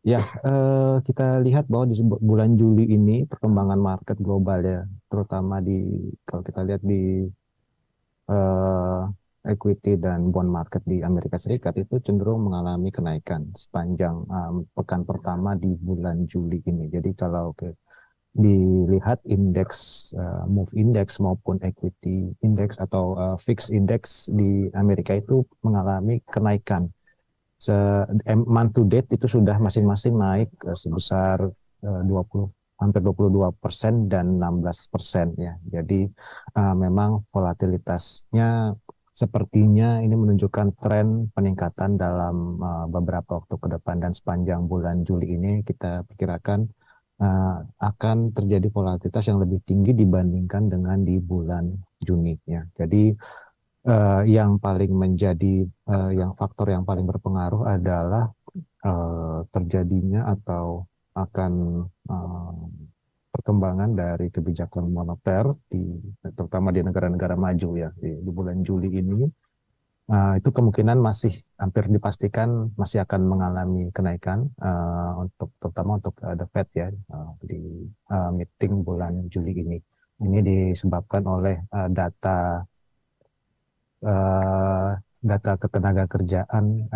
Ya, kita lihat bahwa di bulan Juli ini perkembangan market global ya, terutama kalau kita lihat di eh, equity dan bond market di Amerika Serikat itu cenderung mengalami kenaikan sepanjang pekan pertama di bulan Juli ini. Jadi kalau dilihat indeks move index maupun equity index atau fix index di Amerika itu mengalami kenaikan. Month to date itu sudah masing-masing naik sebesar 20 hampir 22% dan 16% ya. Jadi memang volatilitasnya sepertinya ini menunjukkan tren peningkatan dalam beberapa waktu ke depan dan sepanjang bulan Juli ini kita perkirakan akan terjadi volatilitas yang lebih tinggi dibandingkan dengan di bulan Juni ya. Jadi yang paling menjadi yang faktor yang paling berpengaruh adalah terjadinya atau akan eh, perkembangan dari kebijakan moneter terutama di negara-negara maju ya di bulan Juli ini. Itu kemungkinan masih hampir dipastikan masih akan mengalami kenaikan terutama untuk the Fed ya di meeting bulan Juli ini. Ini disebabkan oleh eh, data ketenaga kerjaan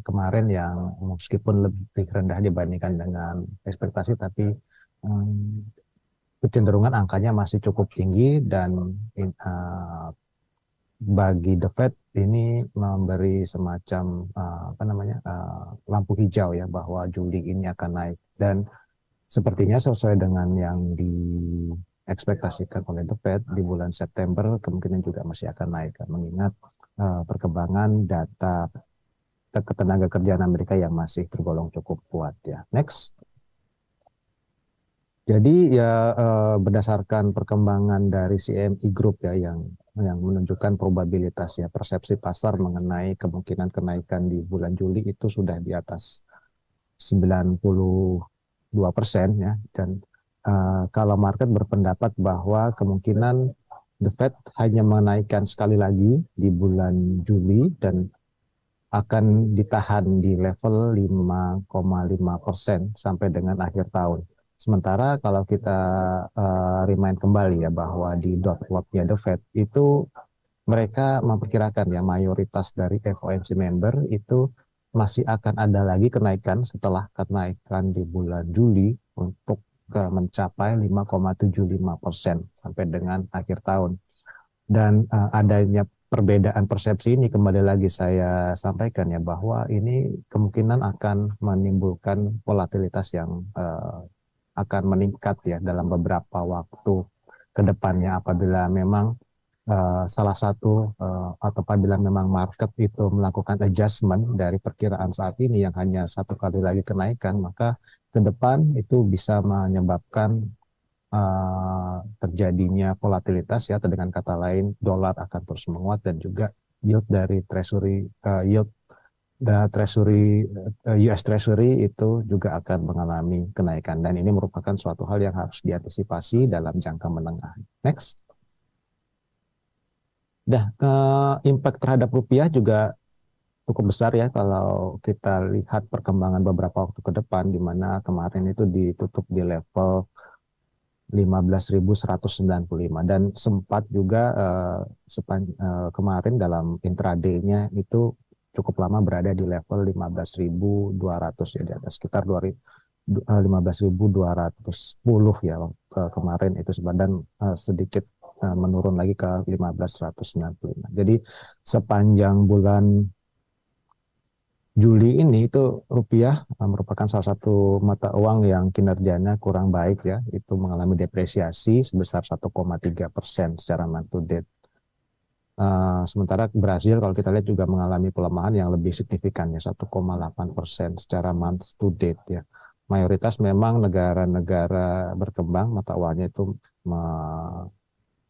kemarin yang meskipun lebih rendah dibandingkan dengan ekspektasi, tapi um, kecenderungan angkanya masih cukup tinggi dan bagi The Fed ini memberi semacam apa namanya lampu hijau ya bahwa Juli ini akan naik dan sepertinya sesuai dengan yang diekspektasikan oleh The Fed di bulan September kemungkinan juga masih akan naik mengingat perkembangan data ketenaga kerjaan Amerika yang masih tergolong cukup kuat ya. Next. Jadi ya berdasarkan perkembangan dari CME Group ya yang menunjukkan probabilitas ya persepsi pasar mengenai kemungkinan kenaikan di bulan Juli itu sudah di atas 92% ya dan kalau market berpendapat bahwa kemungkinan The Fed hanya menaikkan sekali lagi di bulan Juli dan akan ditahan di level 5,5% sampai dengan akhir tahun. Sementara kalau kita remind kembali ya bahwa di dot plotnya The Fed itu mereka memperkirakan ya mayoritas dari FOMC member itu masih akan ada lagi kenaikan setelah kenaikan di bulan Juli untuk mencapai 5,75% sampai dengan akhir tahun. Dan adanya perbedaan persepsi ini kembali lagi saya sampaikan ya bahwa ini kemungkinan akan menimbulkan volatilitas yang akan meningkat ya dalam beberapa waktu ke depannya apabila memang salah satu atau apabila memang market itu melakukan adjustment dari perkiraan saat ini yang hanya satu kali lagi kenaikan maka ke depan itu bisa menyebabkan terjadinya volatilitas ya atau dengan kata lain dolar akan terus menguat dan juga yield dari yield treasury US Treasury itu juga akan mengalami kenaikan dan ini merupakan suatu hal yang harus diantisipasi dalam jangka menengah. Next. Impact terhadap rupiah juga cukup besar ya kalau kita lihat perkembangan beberapa waktu ke depan di mana kemarin itu ditutup di level 15.195 dan sempat juga kemarin dalam intraday-nya itu cukup lama berada di level 15.200 ya di atas sekitar 15.210 ya kemarin itu dan sedikit menurun lagi ke 15.195. Jadi sepanjang bulan Juli ini itu rupiah merupakan salah satu mata uang yang kinerjanya kurang baik ya, itu mengalami depresiasi sebesar 1,3% secara month to date. Sementara Brasil kalau kita lihat juga mengalami pelemahan yang lebih signifikan ya 1,8% secara month to date ya. Mayoritas memang negara-negara berkembang mata uangnya itu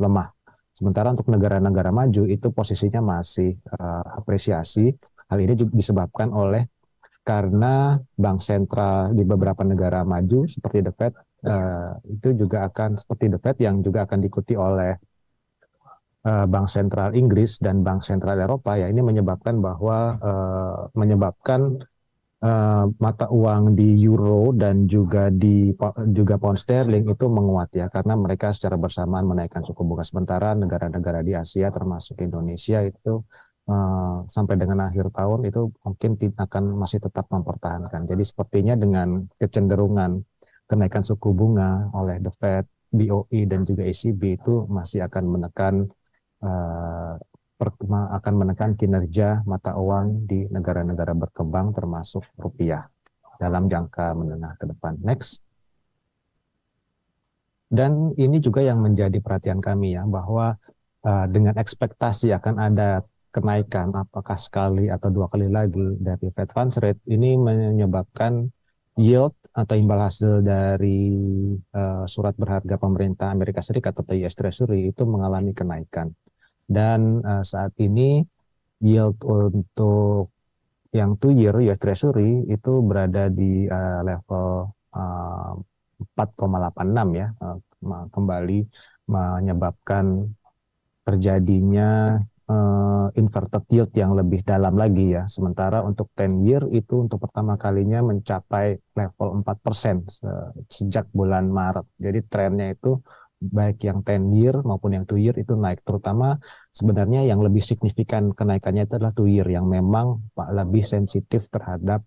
lemah. Sementara untuk negara-negara maju itu posisinya masih apresiasi. Hal ini juga disebabkan oleh karena bank sentral di beberapa negara maju seperti The Fed itu juga akan seperti The Fed yang juga akan diikuti oleh Bank Sentral Inggris dan Bank Sentral Eropa ya ini menyebabkan bahwa menyebabkan mata uang di euro dan juga pound sterling itu menguat ya karena mereka secara bersamaan menaikkan suku bunga, sementara negara-negara di Asia termasuk Indonesia itu sampai dengan akhir tahun itu mungkin akan masih tetap mempertahankan. Jadi sepertinya dengan kecenderungan kenaikan suku bunga oleh The Fed, BOE dan juga ECB itu masih akan menekan eh, akan menekan kinerja mata uang di negara-negara berkembang termasuk rupiah dalam jangka menengah ke depan. Next. Dan ini juga yang menjadi perhatian kami ya, bahwa dengan ekspektasi akan ada kenaikan apakah sekali atau dua kali lagi dari Fed Funds Rate, ini menyebabkan yield atau imbal hasil dari surat berharga pemerintah Amerika Serikat atau US Treasury itu mengalami kenaikan. Dan saat ini yield untuk yang 2 year US Treasury itu berada di level 4,86 ya, kembali menyebabkan terjadinya inverted yield yang lebih dalam lagi ya. Sementara untuk 10 year itu untuk pertama kalinya mencapai level 4% sejak bulan Maret. Jadi trennya itu baik yang 10 year maupun yang 2 year itu naik. Terutama sebenarnya yang lebih signifikan kenaikannya itu adalah 2 year yang memang lebih sensitif terhadap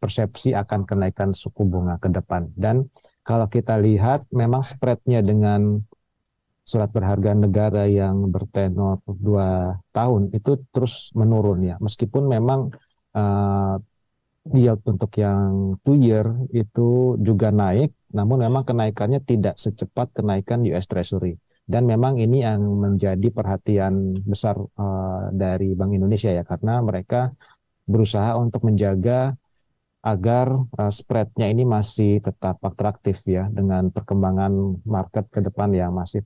persepsi akan kenaikan suku bunga ke depan. Dan kalau kita lihat memang spreadnya dengan surat berharga negara yang bertenor 2 tahun itu terus menurun ya. Meskipun memang uh, yield untuk yang 2 year itu juga naik, namun memang kenaikannya tidak secepat kenaikan US Treasury. Dan memang ini yang menjadi perhatian besar dari Bank Indonesia ya, karena mereka berusaha untuk menjaga agar spreadnya ini masih tetap atraktif ya dengan perkembangan market ke depan yang masih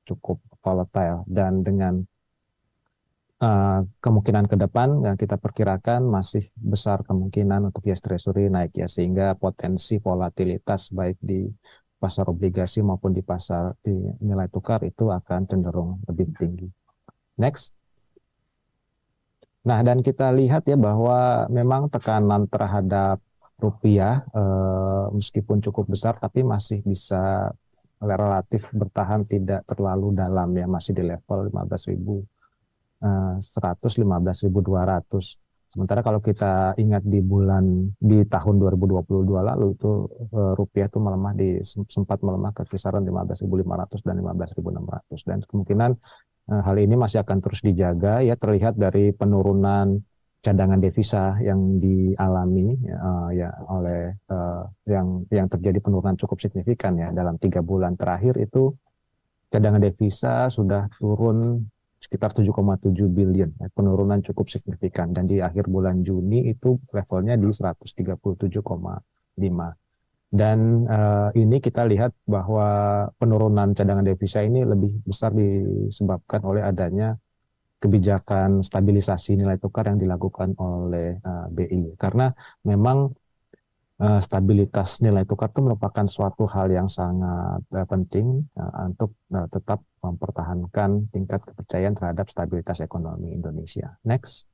cukup volatile, dan dengan kemungkinan ke depan yang kita perkirakan masih besar kemungkinan untuk US Treasury naik ya, sehingga potensi volatilitas baik di pasar obligasi maupun di nilai tukar itu akan cenderung lebih tinggi. Next. Nah, dan kita lihat ya bahwa memang tekanan terhadap rupiah meskipun cukup besar tapi masih bisa relatif bertahan tidak terlalu dalam ya, masih di level 15.100, 15.200. Sementara kalau kita ingat di tahun 2022 lalu itu rupiah itu sempat melemah ke kisaran 15.500 dan 15.600, dan kemungkinan hal ini masih akan terus dijaga ya, terlihat dari penurunan cadangan devisa yang dialami ya oleh yang terjadi penurunan cukup signifikan ya dalam 3 bulan terakhir itu. Cadangan devisa sudah turun sekitar 7,7 billion, penurunan cukup signifikan, dan di akhir bulan Juni itu levelnya di 137,5. Dan ini kita lihat bahwa penurunan cadangan devisa ini lebih besar disebabkan oleh adanya kebijakan stabilisasi nilai tukar yang dilakukan oleh BI. Karena memang stabilitas nilai tukar itu merupakan suatu hal yang sangat penting untuk tetap mempertahankan tingkat kepercayaan terhadap stabilitas ekonomi Indonesia. Next.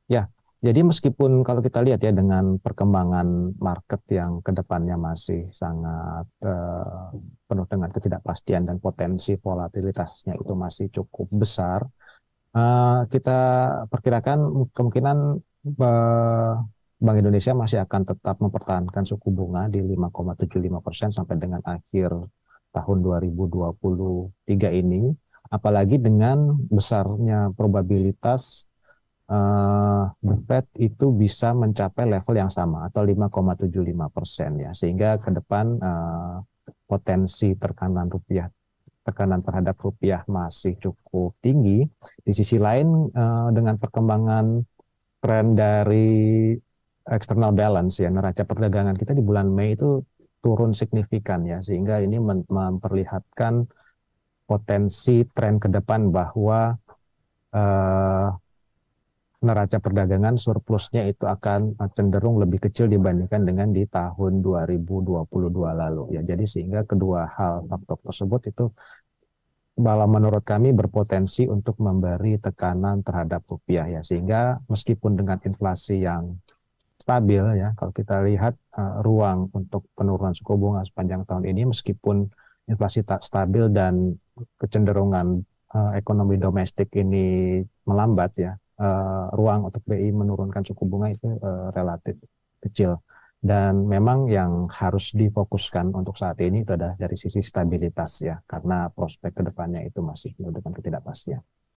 Ya, jadi meskipun kalau kita lihat ya dengan perkembangan market yang kedepannya masih sangat penuh dengan ketidakpastian dan potensi volatilitasnya itu masih cukup besar, kita perkirakan kemungkinan Bank Indonesia masih akan tetap mempertahankan suku bunga di 5,75% sampai dengan akhir tahun 2023 ini, apalagi dengan besarnya probabilitas The Fed itu bisa mencapai level yang sama atau 5,75% ya, sehingga ke depan potensi tekanan terhadap rupiah masih cukup tinggi. Di sisi lain dengan perkembangan tren dari external balance ya, neraca perdagangan kita di bulan Mei itu turun signifikan ya, sehingga ini memperlihatkan potensi tren ke depan bahwa eh, neraca perdagangan surplusnya itu akan cenderung lebih kecil dibandingkan dengan di tahun 2022 lalu ya. Jadi sehingga kedua faktor tersebut itu malah menurut kami berpotensi untuk memberi tekanan terhadap rupiah ya, sehingga meskipun dengan inflasi yang stabil ya, kalau kita lihat ruang untuk penurunan suku bunga sepanjang tahun ini meskipun inflasi tak stabil dan kecenderungan ekonomi domestik ini melambat ya, ruang untuk BI menurunkan suku bunga itu relatif kecil. Dan memang yang harus difokuskan untuk saat ini itu adalah dari sisi stabilitas ya, karena prospek kedepannya itu masih penuh dengan ketidakpastian.